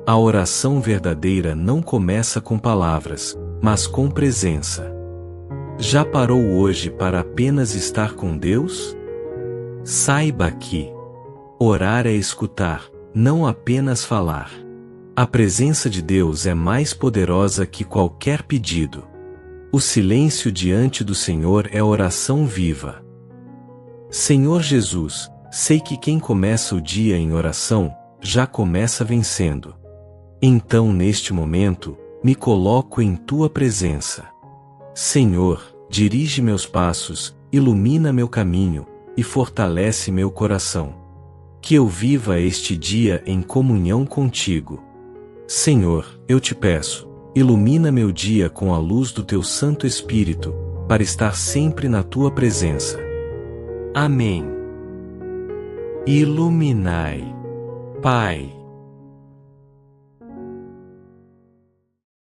A oração verdadeira não começa com palavras, mas com presença. Já parou hoje para apenas estar com Deus? Saiba que orar é escutar, não apenas falar. A presença de Deus é mais poderosa que qualquer pedido. O silêncio diante do Senhor é oração viva. Senhor Jesus, sei que quem começa o dia em oração, já começa vencendo. Então, neste momento, me coloco em Tua presença. Senhor, dirige meus passos, ilumina meu caminho, e fortalece meu coração. Que eu viva este dia em comunhão contigo. Senhor, eu te peço, ilumina meu dia com a luz do Teu Santo Espírito, para estar sempre na Tua presença. Amém. Iluminai, Pai.